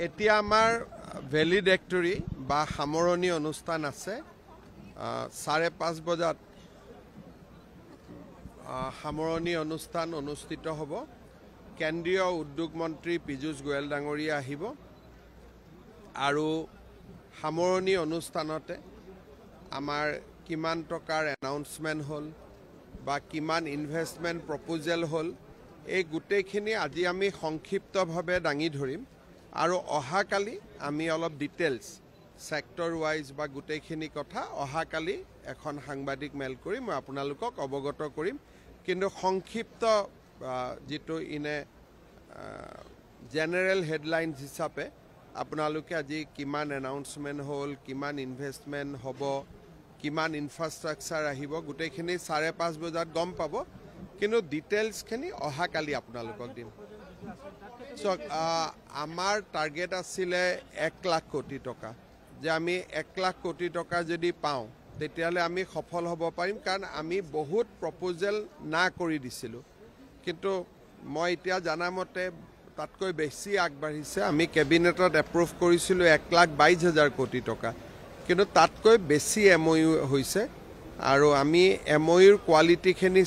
এতিয়া আমাৰ ভেলিডেক্টৰী বা সামৰণি অনুষ্ঠান আছে 5:30 বজাত সামৰণি অনুষ্ঠান অনুষ্ঠিত হ'ব। কেন্দ্ৰীয় উদ্যোগ মন্ত্ৰী পীযুষ গোয়েল ডাঙৰীয়া আহিব আৰু সামৰণি অনুষ্ঠানতে আমাৰ কিমান টকাৰ এনাউন্সমেন্ট হ'ল বা কিমান ইনভেষ্টমেন্ট প্ৰপোজেল হ'ল এই গোটেইখিনি আজি আমি সংক্ষিপ্তভাৱে দাঙি ধৰিম আৰু অহাকালি আমি অলপ ডিটেইলছ সেক্টৰ ওয়াইজ বা গোটেইখিনি কথা অহাকালি এখন সাংবাদিক মেল কৰি মই আপোনালোকক অৱগত কৰিম। কিন্তু সংক্ষিপ্ত যেটো ইনে জেনাৰেল হেডলাইনছ হিচাপে আপোনালোকে আজি কিমান এনাউন্সমেন্ট হ'ল, কিমান ইনভেষ্টমেন্ট হ'ব, কিমান ইনফ্ৰাষ্ট্ৰাকচাৰ আহিব গোটেইখিনি 5:30 বজাত গম পাব। কিন্তু ডিটেইলছখিনি অহাকালি আপোনালোকক দিম। সো আমাৰ টাৰ্গেট আছিলে 1 লাখ কোটি টকা, যে আমি 1 লাখ কোটি টকা যদি পাওঁ তেতিয়ালে আমি সফল হ'ব পাৰিম, কাৰণ আমি বহুত প্ৰপোজেল না কৰি দিছিলোঁ। কিন্তু মই এতিয়া জানামতে তাতকৈ বেছি আগবাঢ়িছে। আমি কেবিনেটত এপ্ৰুভ কৰিছিলোঁ 1,22,000 কোটি টকা, কিন্তু তাতকৈ বেছি MOU হৈছে আৰু আমি MOUৰ কোৱালিটিখিনি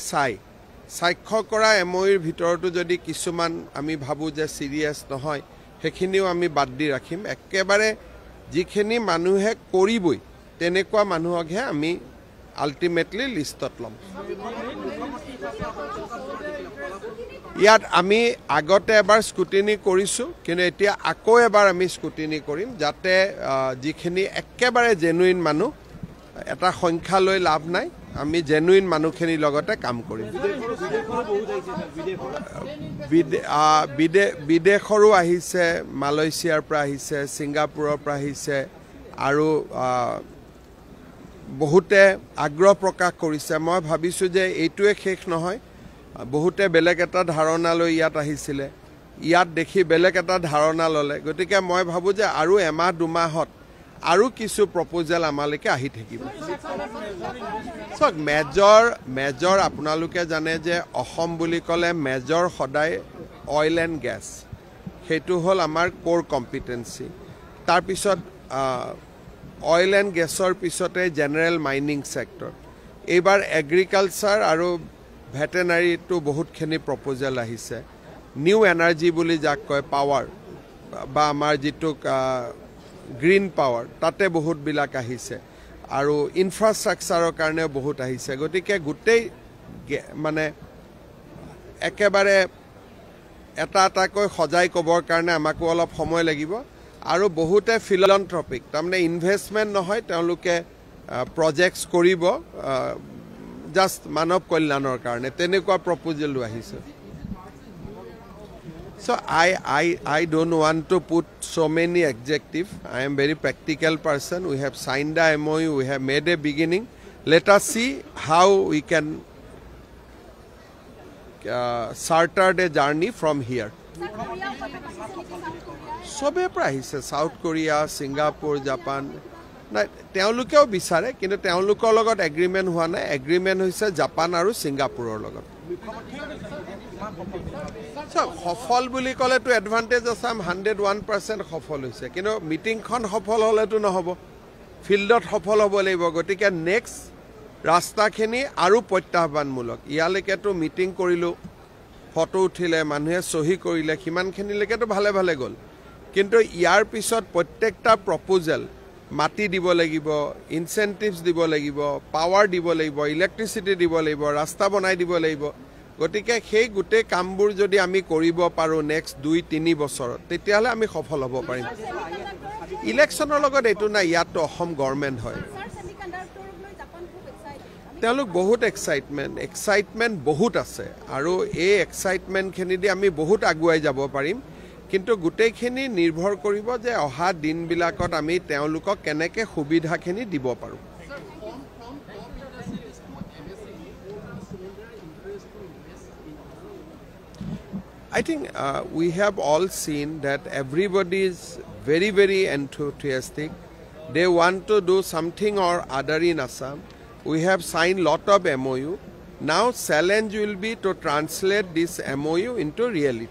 স্বাক্ষৰ কৰা MOUৰ ভিতৰতো যদি কিছুমান আমি ভাবোঁ যে সিৰিয়াছ নহয় সেইখিনিও আমি বাদ দি ৰাখিম। একেবাৰে যিখিনি মানুহে কৰিবই তেনেকুৱা মানুহকহে আমি আল্টিমেটলি লিষ্টত ল'ম। ইয়াত আমি আগতে এবাৰ স্কুটিনি কৰিছোঁ, কিন্তু এতিয়া আকৌ এবাৰ আমি স্কুটিনি কৰিম, যাতে যিখিনি একেবাৰে জেনুইন মানুহ, এটা সংখ্যা লৈ লাভ নাই, আমি জেনুইন মানুহখিনিৰ লগতে কাম কৰিম। বিদেশৰো আহিছে, মালয়েছিয়াৰ পৰা আহিছে, ছিংগাপুৰৰ পৰা আহিছে আৰু বহুতে আগ্ৰহ প্ৰকাশ কৰিছে। মই ভাবিছোঁ যে এইটোৱে শেষ নহয়, বহুতে বেলেগ এটা ধাৰণা লৈ ইয়াত আহিছিলে, ইয়াত দেখি বেলেগ এটা ধাৰণা ল'লে। গতিকে মই ভাবোঁ যে আৰু এমাহ 2 মাহত আৰু কিছু প্ৰপোজেল আমালৈকে আহি থাকিব। চাওক, মেজৰ আপোনালোকে জানে যে অসম বুলি ক'লে মেজৰ সদায় অইল এণ্ড গেছ, সেইটো হ'ল আমাৰ কোৰ কম্পিটেঞ্চি। তাৰপিছত অইল এণ্ড গেছৰ পিছতে জেনেৰেল মাইনিং ছেক্টৰ। এইবাৰ এগ্ৰিকালচাৰ আৰু ভেটেনাৰীটো বহুতখিনি প্ৰপোজেল আহিছে। নিউ এনাৰ্জি বুলি যাক কয়, পাৱাৰ বা আমাৰ যিটো গ্ৰীণ পাৱাৰ, তাতে বহুতবিলাক আহিছে আৰু ইনফ্ৰাষ্ট্ৰাকচাৰৰ কাৰণেও বহুত আহিছে। গতিকে গোটেই মানে একেবাৰে এটা এটাকৈ সজাই ক'বৰ কাৰণে আমাকো অলপ সময় লাগিব। আৰু বহুতে ফিলন্থ্ৰপিক, তাৰমানে ইনভেষ্টমেণ্ট নহয়, তেওঁলোকে প্ৰজেক্টছ কৰিব জাষ্ট মানৱ কল্যাণৰ কাৰণে, তেনেকুৱা প্ৰপোজেলো আহিছে। So I don't want to put so many adjectives. I am very practical person. We have signed the MOU. We have made a beginning. Let us see how we can charter a journey from here. সবে পৰা আহিছে, south Korea, Singapore, Japan. নাই, তেওঁলোকেও বিচাৰে, কিন্তু তেওঁলোকৰ লগত agreement হোৱা নাই। এগ্ৰিমেণ্ট হৈছে জাপান আৰু ছিংগাপুৰৰ লগত। সফল বুলি ক'লেতো এডভান্টেজ আছে, 101% সফল হৈছে, কিন্তু মিটিংখন সফল হ'লেতো নহ'ব, ফিল্ডত সফল হ'ব লাগিব। গতিকে নেক্সট ৰাস্তাখিনি আৰু প্ৰত্যাহ্বানমূলক। ইয়ালৈকেতো মিটিং কৰিলোঁ, ফটো উঠিলে, মানুহে চহী কৰিলে, সিমানখিনিলৈকেতো ভালে ভালে গ'ল। কিন্তু ইয়াৰ পিছত প্ৰত্যেকটা প্ৰপোজেল মাটি দিব লাগিব, ইনচেণ্টিভছ দিব লাগিব, পাৱাৰ দিব লাগিব, ইলেক্ট্ৰিচিটি দিব লাগিব, ৰাস্তা বনাই দিব লাগিব। গতিকে সেই গোটেই কামবোৰ যদি আমি কৰিব পাৰোঁ নেক্সট 2-3 বছৰত, তেতিয়াহ'লে আমি সফল হ'ব পাৰিম। ইলেকশ্যনৰ লগত এইটো নাই, ইয়াততো অসম গভৰ্ণমেণ্ট হয়। তেওঁলোক বহুত এক্সাইটমেণ্ট বহুত আছে আৰু এই এক্সাইটমেণ্টখিনি দি আমি বহুত আগুৱাই যাব পাৰিম। কিন্তু গোটেইখিনি নিৰ্ভৰ কৰিব যে অহা দিনবিলাকত আমি তেওঁলোকক কেনেকৈ সুবিধাখিনি দিব পাৰোঁ। I think we have all seen that everybody is very, very enthusiastic. They want to do something or other in Assam. We have signed lot of MOU. Now challenge will be to translate this MOU into reality.